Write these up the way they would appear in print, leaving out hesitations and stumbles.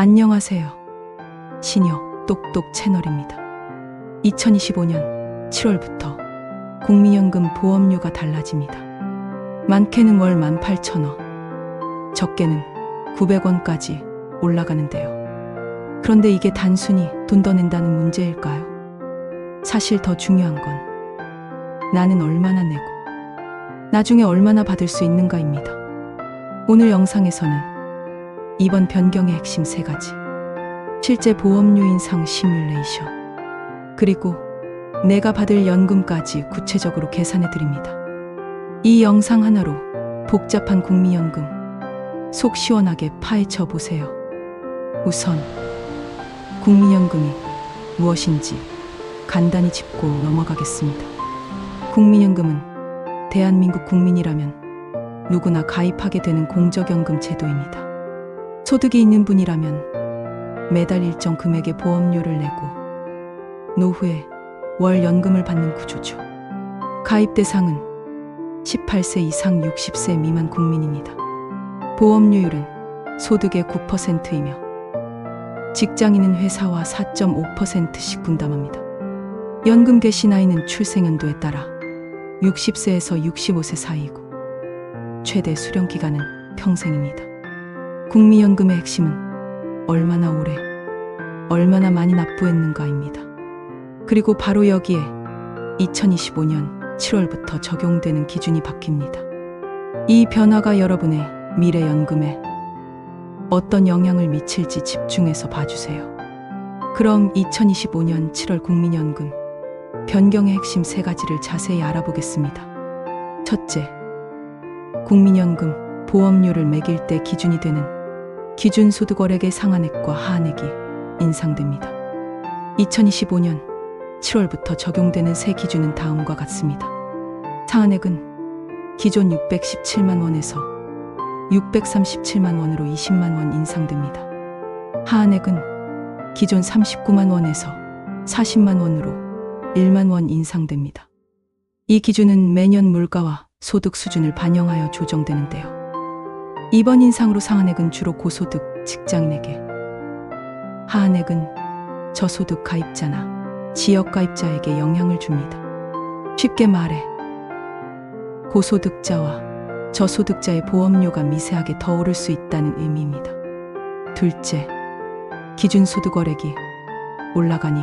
안녕하세요. 시녀 똑똑 채널입니다. 2025년 7월부터 국민연금 보험료가 달라집니다. 많게는 월 18,000원, 적게는 900원까지 올라가는데요. 그런데 이게 단순히 돈 더 낸다는 문제일까요? 사실 더 중요한 건 나는 얼마나 내고 나중에 얼마나 받을 수 있는가입니다. 오늘 영상에서는 이번 변경의 핵심 3가지, 실제 보험료 인상 시뮬레이션, 그리고 내가 받을 연금까지 구체적으로 계산해 드립니다. 이 영상 하나로 복잡한 국민연금 속 시원하게 파헤쳐 보세요. 우선 국민연금이 무엇인지 간단히 짚고 넘어가겠습니다. 국민연금은 대한민국 국민이라면 누구나 가입하게 되는 공적연금 제도입니다. 소득이 있는 분이라면 매달 일정 금액의 보험료를 내고 노후에 월 연금을 받는 구조죠. 가입 대상은 18세 이상 60세 미만 국민입니다. 보험료율은 소득의 9%이며 직장인은 회사와 4.5%씩 분담합니다. 연금 개시 나이는 출생연도에 따라 60세에서 65세 사이이고 최대 수령 기간은 평생입니다. 국민연금의 핵심은 얼마나 오래, 얼마나 많이 납부했는가입니다. 그리고 바로 여기에 2025년 7월부터 적용되는 기준이 바뀝니다. 이 변화가 여러분의 미래 연금에 어떤 영향을 미칠지 집중해서 봐주세요. 그럼 2025년 7월 국민연금 변경의 핵심 3가지를 자세히 알아보겠습니다. 첫째, 국민연금 보험료를 매길 때 기준이 되는 기준소득월액의 상한액과 하한액이 인상됩니다. 2025년 7월부터 적용되는 새 기준은 다음과 같습니다. 상한액은 기존 617만 원에서 637만 원으로 20만 원 인상됩니다. 하한액은 기존 39만 원에서 40만 원으로 1만 원 인상됩니다. 이 기준은 매년 물가와 소득 수준을 반영하여 조정되는데요. 이번 인상으로 상한액은 주로 고소득 직장인에게, 하한액은 저소득 가입자나 지역 가입자에게 영향을 줍니다. 쉽게 말해 고소득자와 저소득자의 보험료가 미세하게 더 오를 수 있다는 의미입니다. 둘째, 기준소득월액이 올라가니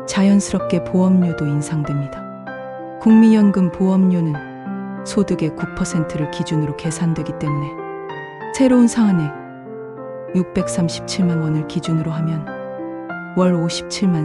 자연스럽게 보험료도 인상됩니다. 국민연금 보험료는 소득의 9%를 기준으로 계산되기 때문에 새로운 상한액 637만 원을 기준으로 하면 월 57만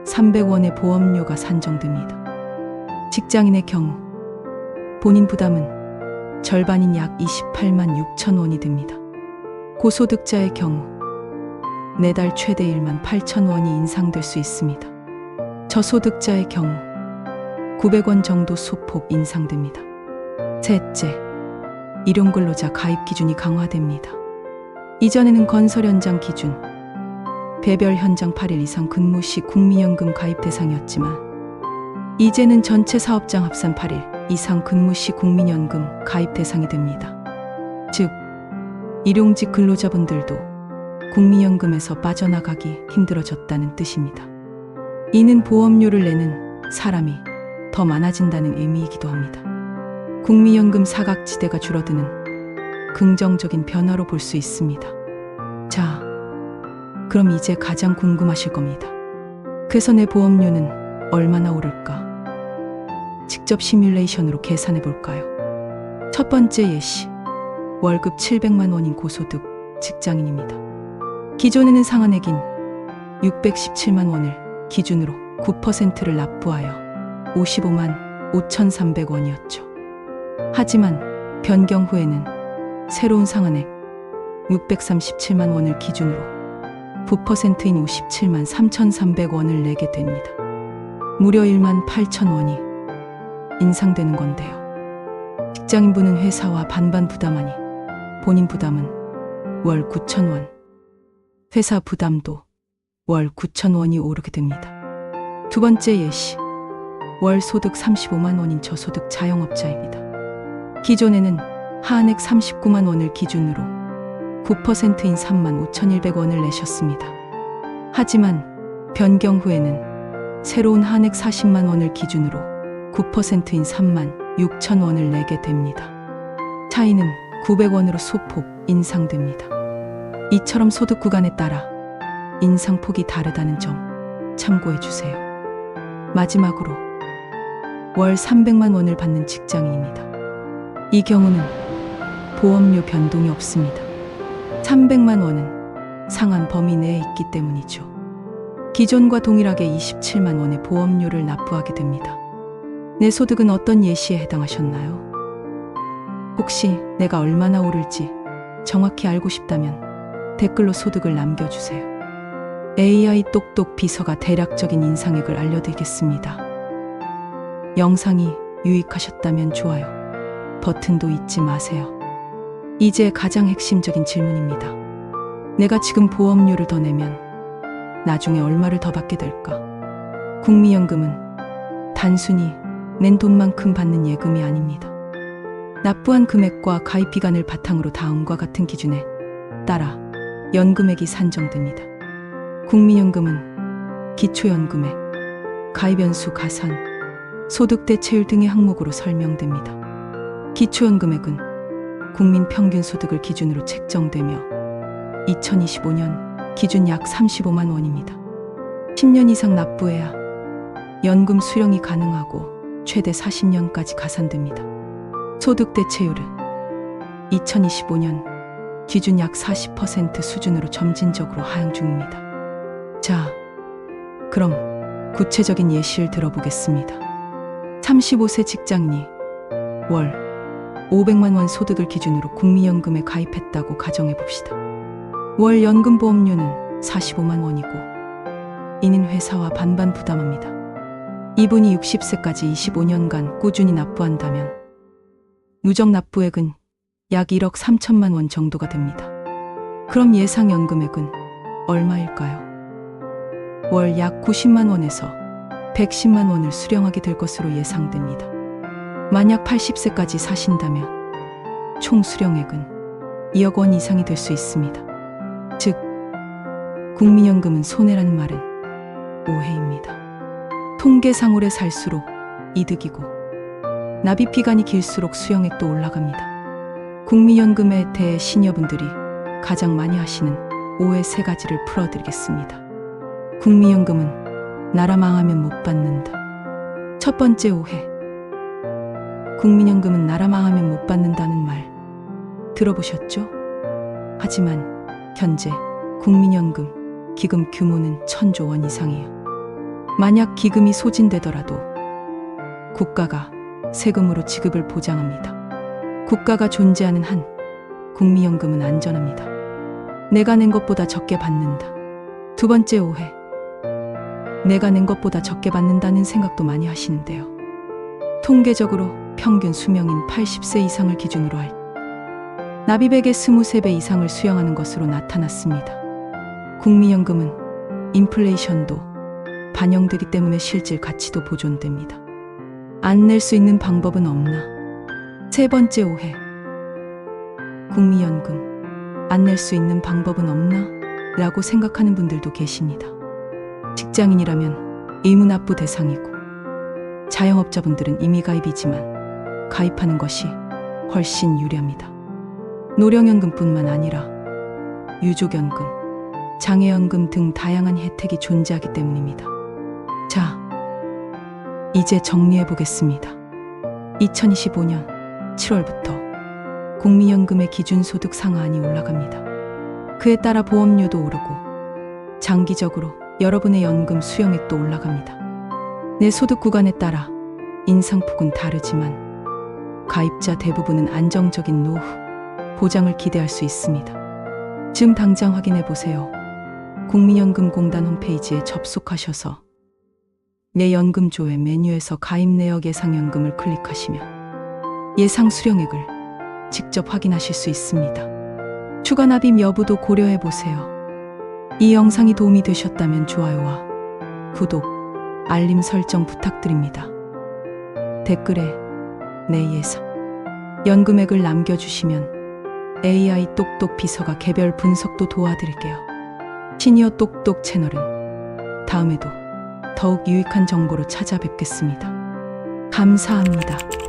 3,300원의 보험료가 산정됩니다. 직장인의 경우 본인 부담은 절반인 약 28만 6천 원이 됩니다. 고소득자의 경우 매달 최대 1만 8천 원이 인상될 수 있습니다. 저소득자의 경우 900원 정도 소폭 인상됩니다. 셋째, 일용근로자 가입 기준이 강화됩니다. 이전에는 건설 현장 기준, 배별 현장 8일 이상 근무 시 국민연금 가입 대상이었지만 이제는 전체 사업장 합산 8일 이상 근무 시 국민연금 가입 대상이 됩니다. 즉, 일용직 근로자분들도 국민연금에서 빠져나가기 힘들어졌다는 뜻입니다. 이는 보험료를 내는 사람이 더 많아진다는 의미이기도 합니다. 국민연금 사각지대가 줄어드는 긍정적인 변화로 볼 수 있습니다. 자, 그럼 이제 가장 궁금하실 겁니다. 그래서 내 보험료는 얼마나 오를까? 직접 시뮬레이션으로 계산해 볼까요? 첫 번째 예시, 월급 700만 원인 고소득 직장인입니다. 기존에는 상한액인 617만 원을 기준으로 9%를 납부하여 55만 5,300원이었죠. 하지만 변경 후에는 새로운 상한액 637만 원을 기준으로 9%인 57만 3,300원을 내게 됩니다. 무려 1만 8천 원이 인상되는 건데요. 직장인분은 회사와 반반 부담하니 본인 부담은 월 9천 원, 회사 부담도 월 9천 원이 오르게 됩니다. 두 번째 예시, 월 소득 35만 원인 저소득 자영업자입니다. 기존에는 하한액 39만 원을 기준으로 9%인 35,100원을 내셨습니다. 하지만 변경 후에는 새로운 한액 40만 원을 기준으로 9%인 36,000원을 내게 됩니다. 차이는 900원으로 소폭 인상됩니다. 이처럼 소득 구간에 따라 인상폭이 다르다는 점 참고해 주세요. 마지막으로 월 300만 원을 받는 직장인입니다. 이 경우는 보험료 변동이 없습니다. 300만 원은 상한 범위 내에 있기 때문이죠. 기존과 동일하게 27만 원의 보험료를 납부하게 됩니다. 내 소득은 어떤 예시에 해당하셨나요? 혹시 내가 얼마나 오를지 정확히 알고 싶다면 댓글로 소득을 남겨주세요. AI 똑똑 비서가 대략적인 인상액을 알려드리겠습니다. 영상이 유익하셨다면 좋아요 버튼도 잊지 마세요. 이제 가장 핵심적인 질문입니다. 내가 지금 보험료를 더 내면 나중에 얼마를 더 받게 될까? 국민연금은 단순히 낸 돈만큼 받는 예금이 아닙니다. 납부한 금액과 가입 기간을 바탕으로 다음과 같은 기준에 따라 연금액이 산정됩니다. 국민연금은 기초연금액, 가입연수 가산, 소득 대체율 등의 항목으로 설명됩니다. 기초연금액은 국민 평균 소득을 기준으로 책정되며 2025년 기준 약 35만 원입니다. 10년 이상 납부해야 연금 수령이 가능하고 최대 40년까지 가산됩니다. 소득 대체율은 2025년 기준 약 40% 수준으로 점진적으로 하향 중입니다. 자, 그럼 구체적인 예시를 들어보겠습니다. 35세 직장인이 월 500만 원 소득을 기준으로 국민연금에 가입했다고 가정해 봅시다. 월 연금 보험료는 45만 원이고 이는 회사와 반반 부담합니다. 이분이 60세까지 25년간 꾸준히 납부한다면 누적 납부액은 약 1억 3천만 원 정도가 됩니다. 그럼 예상 연금액은 얼마일까요? 월 약 90만 원에서 110만 원을 수령하게 될 것으로 예상됩니다. 만약 80세까지 사신다면 총 수령액은 2억 원 이상이 될 수 있습니다. 즉, 국민연금은 손해라는 말은 오해입니다. 통계상 오래 살수록 이득이고 납입 기간이 길수록 수령액도 올라갑니다. 국민연금에 대해 시니어분들이 가장 많이 하시는 오해 3가지를 풀어드리겠습니다. 국민연금은 나라 망하면 못 받는다. 첫 번째 오해. 국민연금은 나라 망하면 못 받는다는 말 들어보셨죠? 하지만 현재 국민연금 기금 규모는 1,000조 원 이상이에요. 만약 기금이 소진되더라도 국가가 세금으로 지급을 보장합니다. 국가가 존재하는 한 국민연금은 안전합니다. 내가 낸 것보다 적게 받는다. 두 번째 오해. 내가 낸 것보다 적게 받는다는 생각도 많이 하시는데요. 통계적으로 평균 수명인 80세 이상을 기준으로 할 납입액의 23배 이상을 수령하는 것으로 나타났습니다. 국민연금은 인플레이션도 반영되기 때문에 실질 가치도 보존됩니다. 안 낼 수 있는 방법은 없나? 세 번째 오해. 국민연금 안 낼 수 있는 방법은 없나? 라고 생각하는 분들도 계십니다. 직장인이라면 의무납부 대상이고 자영업자분들은 임의가입이지만 가입하는 것이 훨씬 유리합니다. 노령연금뿐만 아니라 유족연금, 장애연금 등 다양한 혜택이 존재하기 때문입니다. 자, 이제 정리해 보겠습니다. 2025년 7월부터 국민연금의 기준소득 상한이 올라갑니다. 그에 따라 보험료도 오르고 장기적으로 여러분의 연금 수령액도 올라갑니다. 내 소득 구간에 따라 인상폭은 다르지만 가입자 대부분은 안정적인 노후, 보장을 기대할 수 있습니다. 지금 당장 확인해 보세요. 국민연금공단 홈페이지에 접속하셔서 내 연금조회 메뉴에서 가입 내역 예상연금을 클릭하시면 예상 수령액을 직접 확인하실 수 있습니다. 추가 납입 여부도 고려해 보세요. 이 영상이 도움이 되셨다면 좋아요와 구독, 알림 설정 부탁드립니다. 댓글에 내 예상 연금액을 남겨주시면 AI 똑똑 비서가 개별 분석도 도와드릴게요. 시니어 똑똑 채널은 다음에도 더욱 유익한 정보로 찾아뵙겠습니다. 감사합니다.